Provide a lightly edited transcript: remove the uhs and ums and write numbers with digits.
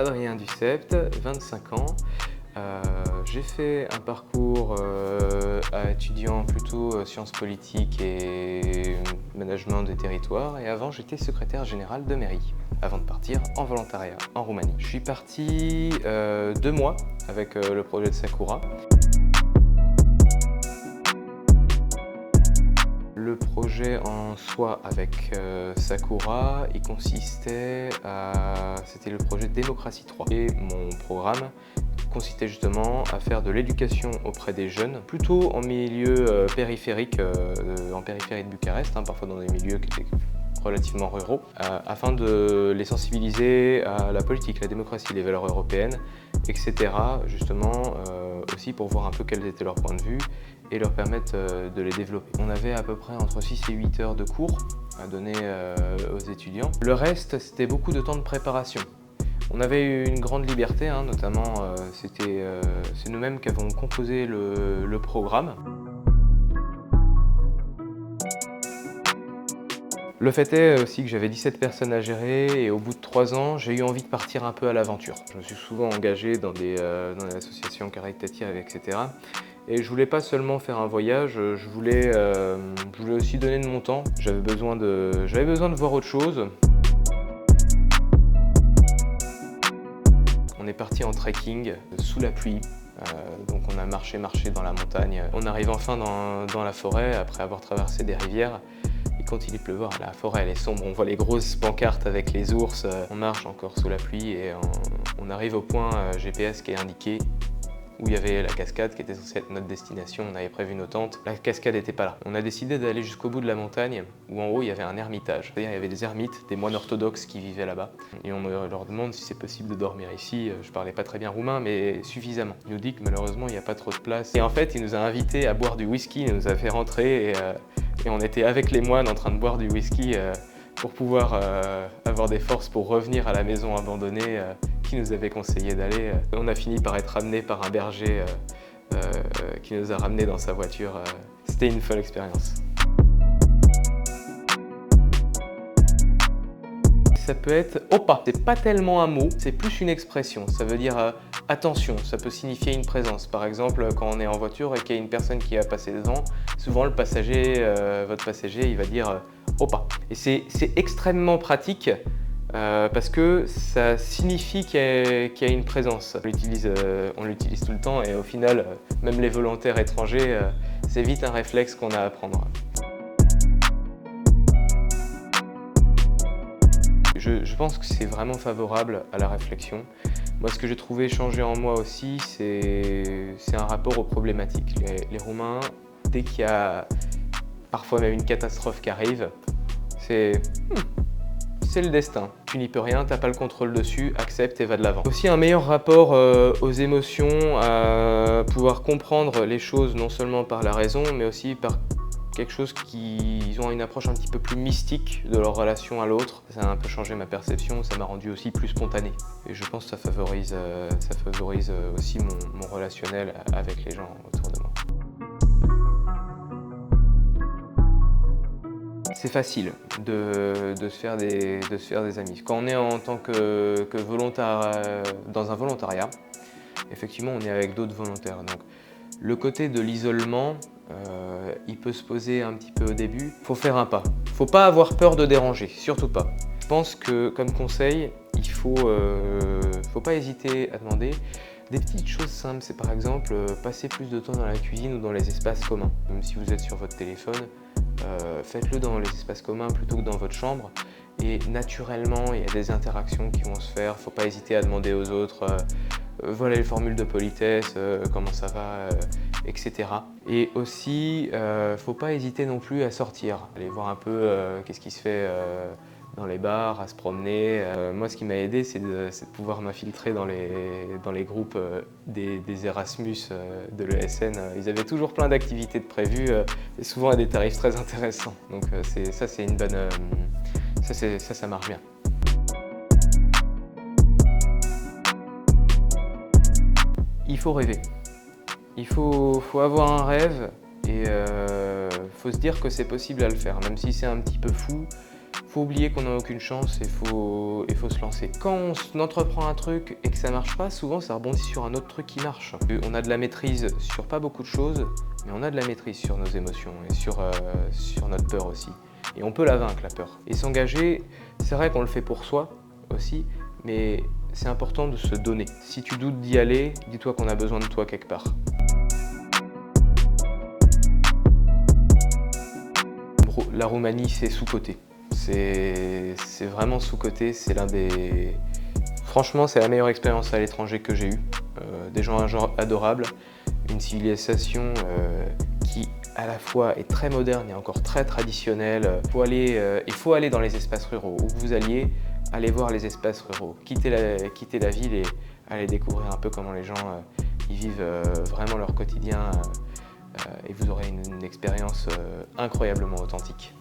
Adrien Ducept, 25 ans. J'ai fait un parcours étudiant plutôt sciences politiques et management des territoires, et avant j'étais secrétaire général de mairie avant de partir en volontariat en Roumanie. Je suis parti 2 mois avec le projet de Sakura. Le projet en soi avec Sakura, il consistait à... C'était le projet Démocratie 3. Et mon programme consistait justement à faire de l'éducation auprès des jeunes, plutôt en milieu périphérique, en périphérie de Bucarest, parfois dans des milieux qui étaient relativement ruraux, afin de les sensibiliser à la politique, la démocratie, les valeurs européennes, etc. Justement aussi pour voir un peu quels étaient leurs points de vue et leur permettre de les développer. On avait à peu près entre 6 et 8 heures de cours à donner aux étudiants. Le reste, c'était beaucoup de temps de préparation. On avait eu une grande liberté, notamment c'est nous-mêmes qui avons composé le programme. Le fait est aussi que j'avais 17 personnes à gérer et au bout de 3 ans, j'ai eu envie de partir un peu à l'aventure. Je me suis souvent engagé dans des associations caritatives, etc. Et je voulais pas seulement faire un voyage, je voulais aussi donner de mon temps. J'avais besoin de voir autre chose. On est parti en trekking sous la pluie. Donc on a marché dans la montagne. On arrive enfin dans la forêt après avoir traversé des rivières. Il continue de pleuvoir, la forêt elle est sombre, on voit les grosses pancartes avec les ours. On marche encore sous la pluie et on arrive au point GPS qui est indiqué, où il y avait la cascade qui était censée être notre destination. On avait prévu nos tentes, la cascade n'était pas là. On a décidé d'aller jusqu'au bout de la montagne où en haut il y avait un ermitage. C'est-à-dire il y avait des ermites, des moines orthodoxes qui vivaient là-bas. Et on leur demande si c'est possible de dormir ici. Je parlais pas très bien roumain mais suffisamment. Il nous dit que malheureusement il n'y a pas trop de place. Et en fait il nous a invités à boire du whisky, il nous a fait rentrer et on était avec les moines en train de boire du whisky pour pouvoir avoir des forces pour revenir à la maison abandonnée qui nous avait conseillé d'aller. On a fini par être ramené par un berger qui nous a ramenés dans sa voiture. C'était une folle expérience. Ça peut être « opa ». C'est pas tellement un mot, c'est plus une expression. Ça veut dire attention, ça peut signifier une présence. Par exemple, quand on est en voiture et qu'il y a une personne qui va passer devant, souvent le passager, votre passager, il va dire « opa ». Et c'est extrêmement pratique parce que ça signifie qu'il y a une présence. On l'utilise tout le temps et au final, même les volontaires étrangers, c'est vite un réflexe qu'on a à apprendre. Je pense que c'est vraiment favorable à la réflexion. Moi, ce que j'ai trouvé changer en moi aussi, c'est un rapport aux problématiques. Les Roumains, dès qu'il y a parfois même une catastrophe qui arrive, c'est le destin. Tu n'y peux rien, tu n'as pas le contrôle dessus, accepte et va de l'avant. Aussi un meilleur rapport aux émotions, à pouvoir comprendre les choses non seulement par la raison, mais aussi par quelque chose ils ont une approche un petit peu plus mystique de leur relation à l'autre. Ça a un peu changé ma perception, ça m'a rendu aussi plus spontané. Et je pense que ça favorise aussi mon relationnel avec les gens autour de moi. C'est facile de se faire des amis. Quand on est en tant que volontaire dans un volontariat, effectivement on est avec d'autres volontaires. Donc, le côté de l'isolement, il peut se poser un petit peu au début. Il faut faire un pas. Il ne faut pas avoir peur de déranger, surtout pas. Je pense que comme conseil, il faut pas hésiter à demander des petites choses simples. C'est par exemple passer plus de temps dans la cuisine ou dans les espaces communs. Même si vous êtes sur votre téléphone, faites-le dans les espaces communs plutôt que dans votre chambre. Et naturellement, il y a des interactions qui vont se faire. Il ne faut pas hésiter à demander aux autres voilà les formules de politesse, comment ça va, etc. Et aussi, faut pas hésiter non plus à sortir, aller voir un peu qu'est-ce qui se fait dans les bars, à se promener. Moi, ce qui m'a aidé, c'est de pouvoir m'infiltrer dans les groupes des Erasmus de l'ESN. Ils avaient toujours plein d'activités de prévues et souvent à des tarifs très intéressants. Donc ça, c'est une bonne... ça marche bien. Il faut rêver. Il faut avoir un rêve et faut se dire que c'est possible à le faire. Même si c'est un petit peu fou, faut oublier qu'on n'a aucune chance et faut se lancer. Quand on entreprend un truc et que ça marche pas, souvent ça rebondit sur un autre truc qui marche. On a de la maîtrise sur pas beaucoup de choses, mais on a de la maîtrise sur nos émotions et sur notre peur aussi. Et on peut la vaincre, la peur. Et s'engager, c'est vrai qu'on le fait pour soi aussi, mais c'est important de se donner. Si tu doutes d'y aller, dis-toi qu'on a besoin de toi quelque part. La Roumanie, c'est sous-coté. C'est vraiment sous-coté. C'est l'un des... Franchement, c'est la meilleure expérience à l'étranger que j'ai eue. Des gens adorables, une civilisation qui à la fois est très moderne et encore très traditionnelle. Il faut aller dans les espaces ruraux. Où vous alliez, allez voir les espaces ruraux. Quittez la ville et allez découvrir un peu comment les gens y vivent vraiment leur quotidien. Et vous aurez une expérience incroyablement authentique.